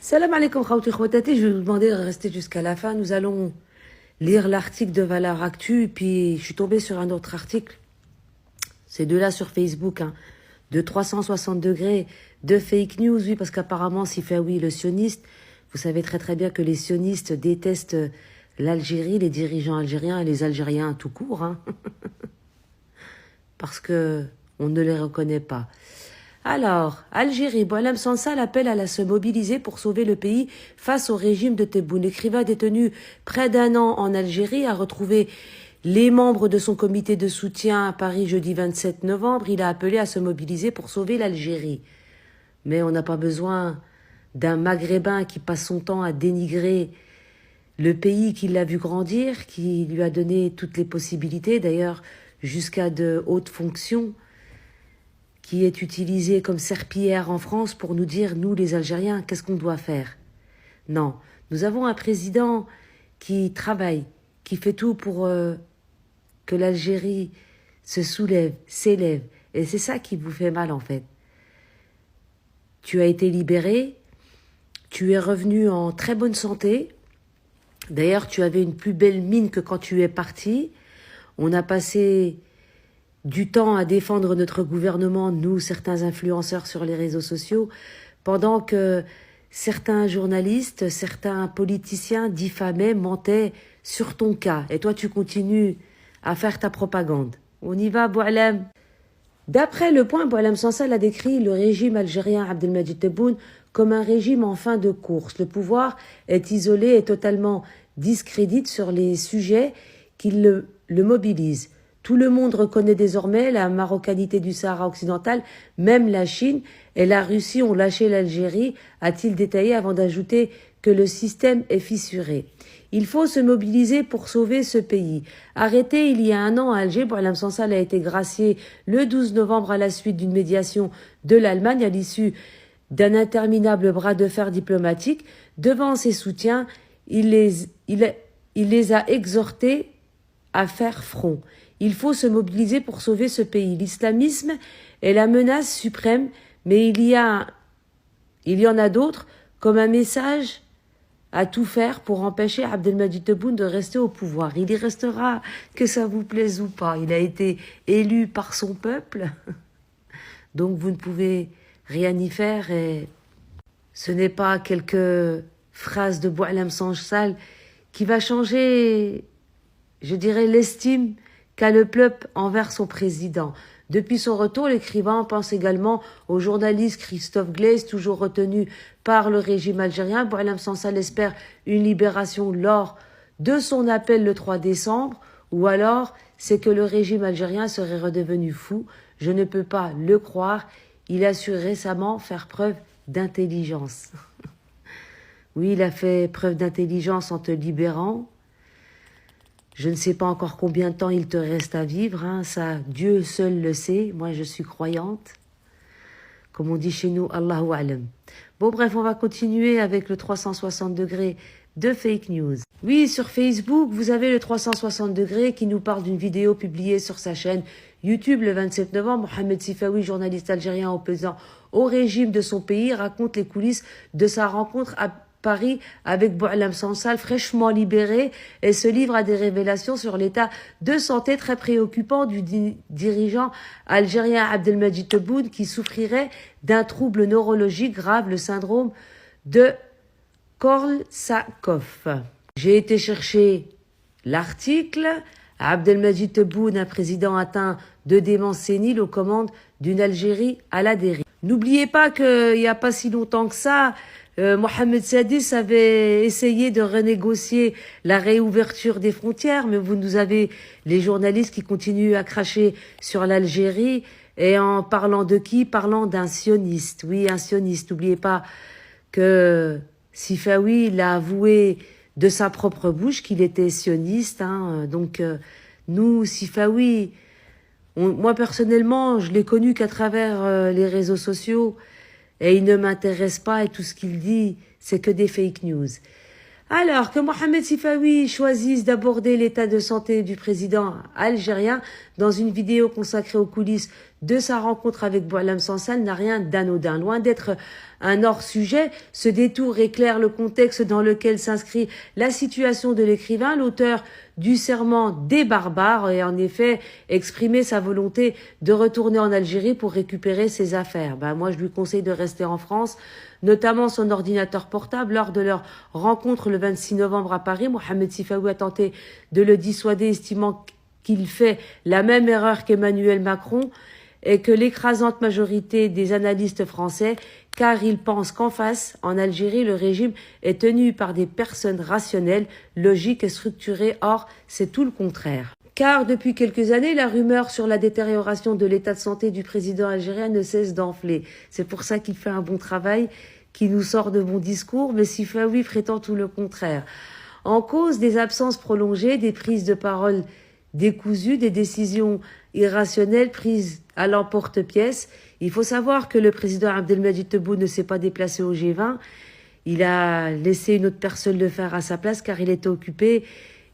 Salam alaikum khawti khawatati, je vais vous demander de rester jusqu'à la fin. Nous allons lire l'article de Valeurs Actu, puis je suis tombée sur un autre article. C'est de là sur Facebook, hein, de 360 degrés de fake news, oui, parce qu'apparemment, Sifawi, le sioniste, vous savez très très bien que les sionistes détestent l'Algérie, les dirigeants algériens et les Algériens tout court, hein, parce que on ne les reconnaît pas. Alors, Algérie, Boualem Sansal appelle à se mobiliser pour sauver le pays face au régime de Tebboune. L'écrivain détenu près d'1 an en Algérie a retrouvé les membres de son comité de soutien à Paris jeudi 27 novembre. Il a appelé à se mobiliser pour sauver l'Algérie. Mais on n'a pas besoin d'un Maghrébin qui passe son temps à dénigrer le pays qui l'a vu grandir, qui lui a donné toutes les possibilités, d'ailleurs jusqu'à de hautes fonctions, qui est utilisé comme serpillière en France pour nous dire, nous les Algériens, qu'est-ce qu'on doit faire. Non, nous avons un président qui travaille, qui fait tout pour que l'Algérie se soulève, s'élève. Et c'est ça qui vous fait mal en fait. Tu as été libéré, tu es revenu en très bonne santé. D'ailleurs, tu avais une plus belle mine que quand tu es parti. On a passé du temps à défendre notre gouvernement, nous, certains influenceurs sur les réseaux sociaux, pendant que certains journalistes, certains politiciens diffamaient, mentaient sur ton cas. Et toi, tu continues à faire ta propagande. On y va, Boualem. D'après Le Point, Boualem Sansal a décrit le régime algérien Abdelmadjid Tebboune comme un régime en fin de course. Le pouvoir est isolé et totalement discrédite sur les sujets qui le mobilisent. Tout le monde reconnaît désormais la marocanité du Sahara occidental, même la Chine et la Russie ont lâché l'Algérie, a-t-il détaillé avant d'ajouter que le système est fissuré. Il faut se mobiliser pour sauver ce pays. Arrêté il y a 1 an à Alger, Boualem Sansal a été gracié le 12 novembre à la suite d'une médiation de l'Allemagne à l'issue d'un interminable bras de fer diplomatique. Devant ses soutiens, il les a exhortés à faire front. Il faut se mobiliser pour sauver ce pays. L'islamisme est la menace suprême, mais il y en a d'autres, comme un message à tout faire pour empêcher Abdelmadjid Tebboune de rester au pouvoir. Il y restera, que ça vous plaise ou pas. Il a été élu par son peuple, donc vous ne pouvez rien y faire. Et ce n'est pas quelques phrases de Boualem Sansal qui va changer, je dirais, l'estime qu'a le peuple envers son président. Depuis son retour, l'écrivain pense également au journaliste Christophe Glaise, toujours retenu par le régime algérien. Boualem Sansal espère une libération lors de son appel le 3 décembre, ou alors c'est que le régime algérien serait redevenu fou. Je ne peux pas le croire. Il a su récemment faire preuve d'intelligence. Oui, il a fait preuve d'intelligence en te libérant. Je ne sais pas encore combien de temps il te reste à vivre, hein, ça, Dieu seul le sait. Moi, je suis croyante. Comme on dit chez nous, Allahu Alam. Bon, bref, on va continuer avec le 360 degrés de fake news. Oui, sur Facebook, vous avez le 360 degrés qui nous parle d'une vidéo publiée sur sa chaîne YouTube le 27 novembre. Mohamed Sifawi, journaliste algérien opposant au régime de son pays, raconte les coulisses de sa rencontre à Paris avec Boualem Sansal, fraîchement libéré, et se livre à des révélations sur l'état de santé très préoccupant du dirigeant algérien Abdelmadjid Tebboune qui souffrirait d'un trouble neurologique grave, le syndrome de Korsakoff. J'ai été chercher l'article. Abdelmadjid Tebboune, un président atteint de démence sénile aux commandes d'une Algérie à la dérive. N'oubliez pas qu'il n'y a pas si longtemps que ça, Mohamed Sadis avait essayé de renégocier la réouverture des frontières, mais vous nous avez les journalistes qui continuent à cracher sur l'Algérie, et en parlant de qui? Parlant d'un sioniste. Oui, un sioniste. N'oubliez pas que Sifawi l'a avoué de sa propre bouche qu'il était sioniste, hein. Donc nous, Sifawi, moi personnellement, je l'ai connu qu'à travers les réseaux sociaux, et il ne m'intéresse pas, et tout ce qu'il dit, c'est que des fake news. Alors que Mohamed Sifawi choisisse d'aborder l'état de santé du président algérien dans une vidéo consacrée aux coulisses de sa rencontre avec Boualem Sansal n'a rien d'anodin. Loin d'être un hors-sujet, ce détour éclaire le contexte dans lequel s'inscrit la situation de l'écrivain. L'auteur du Serment des barbares et en effet exprimé sa volonté de retourner en Algérie pour récupérer ses affaires. Moi, je lui conseille de rester en France, notamment son ordinateur portable. Lors de leur rencontre le 26 novembre à Paris, Mohamed Sifawi a tenté de le dissuader, estimant qu'il fait la même erreur qu'Emmanuel Macron et que l'écrasante majorité des analystes français, car ils pensent qu'en face, en Algérie, le régime est tenu par des personnes rationnelles, logiques et structurées. Or, c'est tout le contraire. Car depuis quelques années, la rumeur sur la détérioration de l'état de santé du président algérien ne cesse d'enfler. C'est pour ça qu'il fait un bon travail, qu'il nous sort de bons discours, mais Sifawi prétend tout le contraire. En cause des absences prolongées, des prises de parole décousues, des décisions irrationnelles prises à l'emporte-pièce. Il faut savoir que le président Abdelmadjid Tebboune ne s'est pas déplacé au G20. Il a laissé une autre personne le faire à sa place car il était occupé.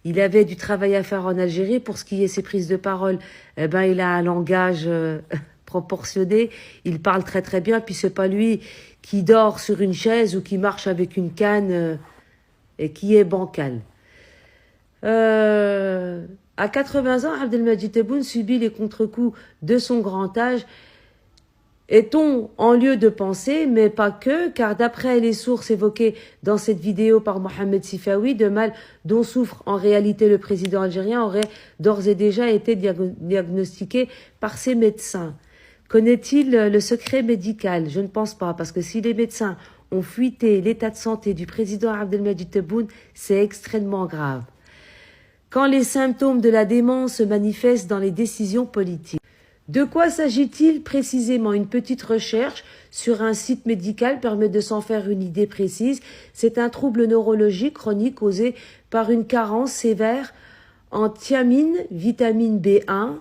Il avait du travail à faire en Algérie. Pour ce qui est ses prises de parole, il a un langage proportionné. Il parle très très bien. Puis c'est pas lui qui dort sur une chaise ou qui marche avec une canne et qui est bancal. À 80 ans, Abdelmadjid Tebboune subit les contre-coups de son grand âge. Est-on en lieu de penser, mais pas que, car d'après les sources évoquées dans cette vidéo par Mohamed Sifawi, de mal dont souffre en réalité le président algérien aurait d'ores et déjà été diagnostiqué par ses médecins. Connaît-il le secret médical? Je ne pense pas, parce que si les médecins ont fuité l'état de santé du président Abdelmadjid Tebboune, c'est extrêmement grave. Quand les symptômes de la démence se manifestent dans les décisions politiques. De quoi s'agit-il précisément? Une petite recherche sur un site médical permet de s'en faire une idée précise. C'est un trouble neurologique chronique causé par une carence sévère en thiamine, vitamine B1,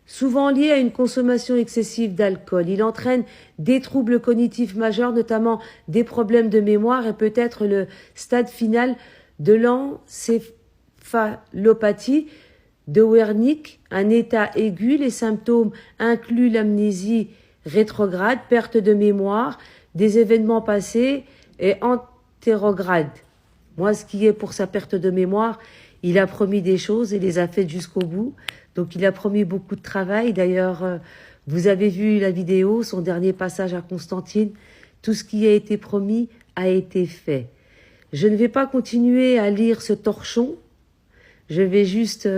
souvent lié à une consommation excessive d'alcool. Il entraîne des troubles cognitifs majeurs, notamment des problèmes de mémoire et peut-être le stade final de l'encéphalopathie de Wernicke, un état aigu. Les symptômes incluent l'amnésie rétrograde, perte de mémoire, des événements passés et antérograde. Moi, ce qui est pour sa perte de mémoire, il a promis des choses et les a faites jusqu'au bout. Donc, il a promis beaucoup de travail. D'ailleurs, vous avez vu la vidéo, son dernier passage à Constantine. Tout ce qui a été promis a été fait. Je ne vais pas continuer à lire ce torchon. Je vais juste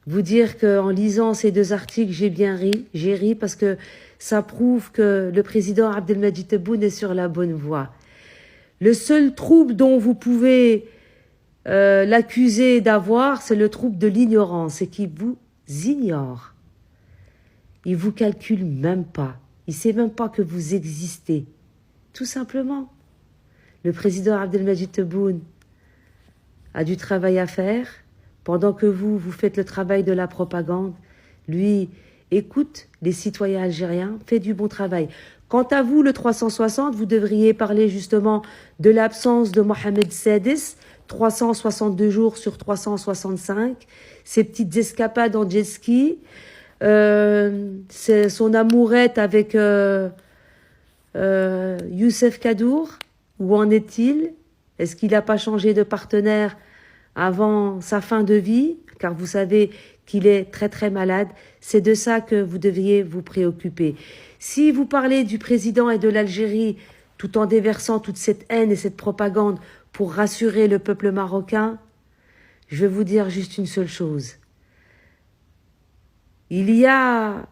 vous dire qu'en lisant ces deux articles, j'ai bien ri. J'ai ri parce que ça prouve que le président Abdelmadjid Tebboune est sur la bonne voie. Le seul trouble dont vous pouvez l'accuser d'avoir, c'est le trouble de l'ignorance. C'est qu'il vous ignore. Il vous calcule même pas. Il sait même pas que vous existez. Tout simplement. Le président Abdelmadjid Tebboune a du travail à faire. Pendant que vous faites le travail de la propagande, lui écoute les citoyens algériens, fait du bon travail. Quant à vous, le 360, vous devriez parler justement de l'absence de Mohamed Sadis, 362 jours sur 365, ses petites escapades en jet ski, c'est son amourette avec Youssef Kadour. Où en est-il? Est-ce qu'il n'a pas changé de partenaire avant sa fin de vie, car vous savez qu'il est très très malade? C'est de ça que vous devriez vous préoccuper. Si vous parlez du président et de l'Algérie, tout en déversant toute cette haine et cette propagande pour rassurer le peuple marocain, je vais vous dire juste une seule chose. Il y a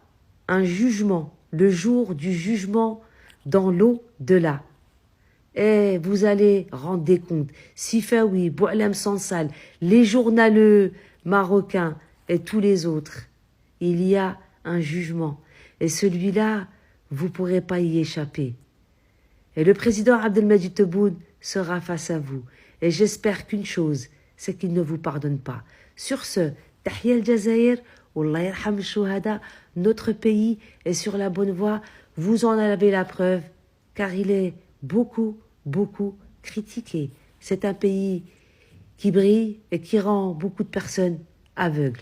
un jugement, le jour du jugement dans l'au-delà. Et vous allez rendre des comptes. Sifawi, Boualem Sansal, les journaleux marocains et tous les autres. Il y a un jugement. Et celui-là, vous ne pourrez pas y échapper. Et le président Abdelmadjid Tebboune sera face à vous. Et j'espère qu'une chose, c'est qu'il ne vous pardonne pas. Sur ce, Tahia al-Jazair, Wallah yarham al-Shuhada, notre pays est sur la bonne voie. Vous en avez la preuve, car il est beaucoup critiqué. C'est un pays qui brille et qui rend beaucoup de personnes aveugles.